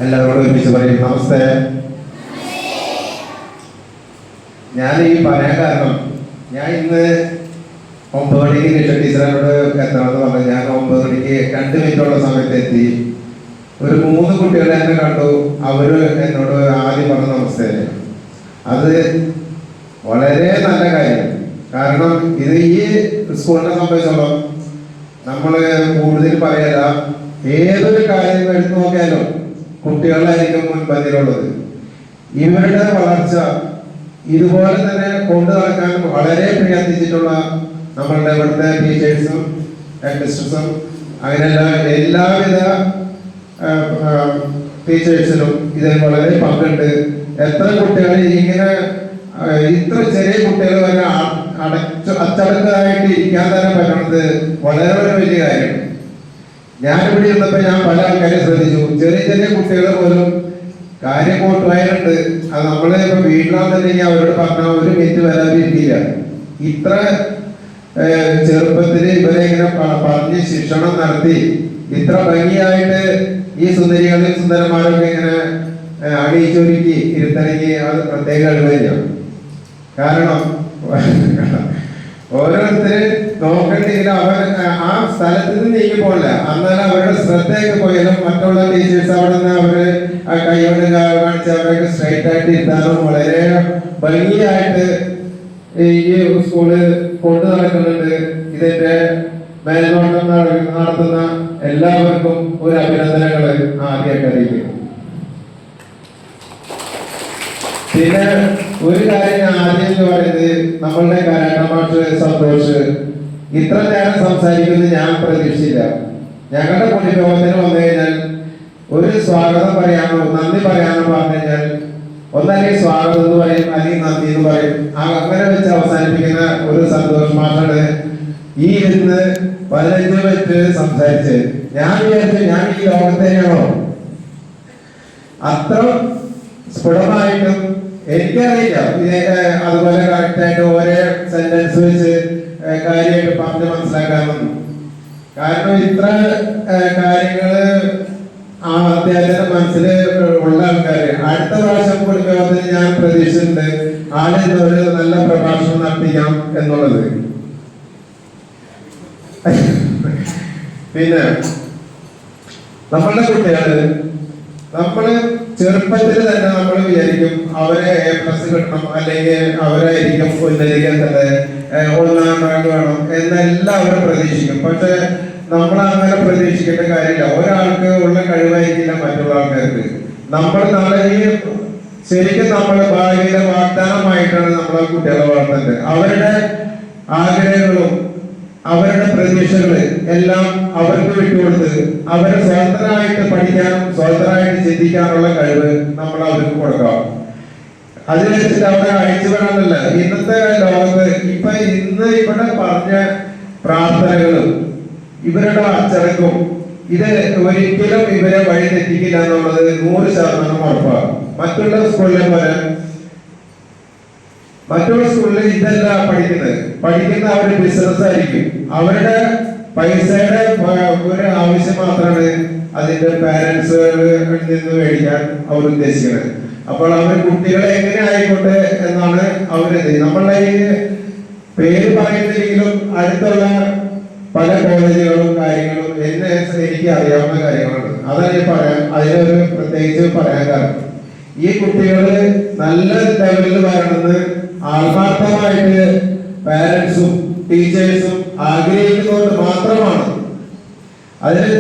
എല്ലാവരോടും ഒരുമിച്ച് പറയും നമസ്തേ. ഞാൻ ഈ പറയാൻ കാരണം, ഞാൻ ഇന്ന് 9 മണിക്ക് കിട്ടിയ ടീച്ചറിനോട് എത്തണമെന്ന് പറഞ്ഞു. ഞാൻ 9 മണിക്ക് 2 മിനിറ്റുള്ള സമയത്ത് എത്തി. ഒരു 3 കുട്ടികളെ എന്നെ കണ്ടു. അവര് എന്നോട് ആദ്യം പറഞ്ഞ നമസ്തേ. അത് വളരെ നല്ല കാര്യം. കാരണം ഇത് ഈ സ്കൂളിനെ സംബന്ധിച്ചോളം നമ്മൾ കൂടുതൽ പറയല, ഏതൊരു കാര്യം എടുത്തു നോക്കിയാലും കുട്ടികളായിരിക്കും മുൻപന്തിയിലുള്ളത്. ഇവരുടെ വളർച്ച ഇതുപോലെ തന്നെ കൊണ്ടു നടക്കാൻ വളരെ പ്രയത്നിച്ചിട്ടുള്ള നമ്മളുടെ ഇവിടുത്തെ ടീച്ചേഴ്സും ഹെഡ്മിസ്ട്രസും അങ്ങനെയുള്ള എല്ലാവിധ ടീച്ചേഴ്സിനും ഇതിൽ വളരെ പങ്കുണ്ട്. എത്ര കുട്ടികൾ ഇങ്ങനെ ഇത്ര ചെറിയ കുട്ടികൾ വരെ അച്ചടക്കമായിട്ട് ഇരിക്കാൻ തന്നെ പറ്റുന്നത് വളരെ വലിയ കാര്യമാണ്. ഞാനിവിടെ ഇരുന്നപ്പോൾ ഞാൻ പല ആൾക്കാരെയും ശ്രദ്ധിച്ചു. ചെറിയ ചെറിയ കുട്ടികൾ പോലും കാര്യം കൂട്ടുവാനുണ്ട്. അത് നമ്മള് ഇപ്പൊ വീട്ടിലാണെന്നുണ്ടെങ്കിൽ അവരോട് പറഞ്ഞാൽ 1 മിനിറ്റ് വരെ അവരിക്കില്ല. ഇത്ര ചെറുപ്പത്തിൽ ഇവരെ ഇങ്ങനെ പറഞ്ഞ് ശിക്ഷണം നടത്തി ഇത്ര ഭംഗിയായിട്ട് ഈ സുന്ദരികളും സുന്ദരന്മാരൊക്കെ ഇങ്ങനെ അണിയിച്ചൊരുക്കി ഇരുത്തണമെങ്കിൽ അത് പ്രത്യേക കഴിവന്നെയാണ്. കാരണം ഓരോരുത്തര് നോക്കണ്ടെങ്കിൽ അവർ ആ സ്ഥലത്ത് നിന്ന് നീങ്ങി പോകില്ല. അന്നാലും അവരുടെ ശ്രദ്ധയൊക്കെ പോയാലും മറ്റുള്ള ടീച്ചേഴ്സ് അവിടെ നിന്ന് അവര് ആ കൈകൊണ്ട് കാണിച്ച് അവരൊക്കെ സ്ട്രൈറ്റ് ആയിട്ട് ഇരുത്താനും വളരെ ഭംഗിയായിട്ട് ഈ സ്കൂള് കൊണ്ടു നടക്കുന്നുണ്ട്. ഇതിന്റെ മേൽനോട്ടം നടത്തുന്ന എല്ലാവർക്കും ഒരു അഭിനന്ദനങ്ങൾ ആദ്യമായിട്ട് അറിയിക്കും. പിന്നെ ഒരു കാര്യം ഞാൻ ആദ്യം എന്ന് പറയുന്നത്, നമ്മളുടെ കരാട്ട മാഷ് സന്തോഷ് ഇത്ര നേരം സംസാരിക്കുന്നത് ഞാൻ പ്രതീക്ഷിച്ചില്ല. ഞങ്ങളുടെ കുടുംബത്തിന് വന്നു കഴിഞ്ഞാൽ ഒരു സ്വാഗതം പറയാനോ നന്ദി പറയാനോ പറഞ്ഞു കഴിഞ്ഞാൽ ഒന്നല്ലെങ്കിൽ സ്വാഗതം എന്ന് പറയും, അല്ലെങ്കിൽ നന്ദി എന്ന് പറയും. അങ്ങനെ വെച്ച് അവസാനിപ്പിക്കുന്ന ഒരു സന്തോഷ് മാഷാണ് ഈ ഇരുന്ന് 15 മിനിറ്റ് സംസാരിച്ച്. ഞാൻ വിചാരിച്ചു ഞാൻ ഈ ലോകത്ത് തന്നെയാണോ? അത്ര സ്ഫുടമായിട്ടും എനിക്കറിയില്ല അതുപോലെ കറക്റ്റായിട്ട് ഓരോ സെന്റൻസ് വെച്ച് കാര്യമായിട്ട് പറഞ്ഞ് മനസ്സിലാക്കാനൊന്നും. കാരണം ഇത്ര കാര്യങ്ങള് ആ അദ്ദേഹത്തിന്റെ മനസ്സിൽ ഉള്ള ആൾക്കാര് അടുത്ത പ്രാവശ്യം കുടുംബത്തിന് ഞാൻ പ്രതീക്ഷിച്ചിട്ടുണ്ട് ആളിൽ ഒരു നല്ല പ്രഭാഷണം നടത്തിക്കാം എന്നുള്ളത്. പിന്നെ നമ്മളുടെ കുട്ടികള് നമ്മള് ചെറുപ്പത്തിൽ തന്നെ നമ്മൾ വിചാരിക്കും അവരെ A+ കിട്ടണം, അല്ലെങ്കിൽ അവരായിരിക്കും ഉന്നതിക്കുന്നത്, 1ാം റാങ്ക് വേണം എന്നെല്ലാവരും പ്രതീക്ഷിക്കും. പക്ഷെ നമ്മൾ അങ്ങനെ പ്രതീക്ഷിക്കേണ്ട കാര്യമില്ല. ഒരാൾക്ക് ഉള്ള കഴിവായിരിക്കില്ല മറ്റുള്ള ആൾക്കാർക്ക്. നമ്മൾ നാളെ ശരിക്കും നമ്മുടെ ഭാവിയിലെ വാഗ്ദാനമായിട്ടാണ് നമ്മളെ കുട്ടികളെ വളർത്തുന്നത്. അവരുടെ ആഗ്രഹങ്ങളും അവരുടെ പ്രതീക്ഷകള് എല്ലാം അവർക്ക് വിട്ടുകൊടുത്ത് അവരെ സ്വതന്ത്രമായിട്ട് പഠിക്കാനും സ്വതന്ത്രമായിട്ട് ചിന്തിക്കാനുള്ള കഴിവ് നമ്മൾ അവർക്ക് കൊടുക്കാം. അതിനനുസരിച്ച് അവരെ അഴിച്ചുവിടാനല്ല. ഇന്നത്തെ ലോകത്ത് ഇന്ന് ഇവിടെ പറഞ്ഞ പ്രാർത്ഥനകളും ഇവരുടെ അച്ചടക്കവും ഇത് ഒരിക്കലും ഇവരെ വഴി തെറ്റിക്കില്ല എന്നുള്ളത് 100% ഉറപ്പാണ്. മറ്റുള്ള സ്കൂളിലെ പോലെ മറ്റുള്ള സ്കൂളിൽ ഇതല്ല പഠിക്കുന്ന അവരുടെ ബിസിനസ് ആയിരിക്കും. അവരുടെ പൈസയുടെ ഒരു ആവശ്യം മാത്രമാണ് അതിന്റെ പാരന്റ്സുകളിൽ നിന്ന് മേടിക്കാൻ അവർ ഉദ്ദേശിക്കുന്നത്. അപ്പോൾ അവർ കുട്ടികളെ എങ്ങനെ ആയിക്കോട്ടെ എന്നാണ് അവരത്. നമ്മളുടെ ഈ പേര് പറയുന്നില്ലെങ്കിലും അടുത്തുള്ള പല കോളേജുകളും കാര്യങ്ങളും എനിക്ക് അറിയാവുന്ന കാര്യങ്ങളുണ്ട്. അതാണ് അതിനൊരു പ്രത്യേകിച്ച് പറയാൻ കാരണം, ഈ കുട്ടികള് നല്ല ലെവലിൽ വരണമെന്ന് ആത്മാർത്ഥമായിട്ട് പാരന്റ്സും ടീച്ചേഴ്സും ആഗ്രഹിക്കുന്നതുകൊണ്ട് മാത്രമാണ്. അതിന്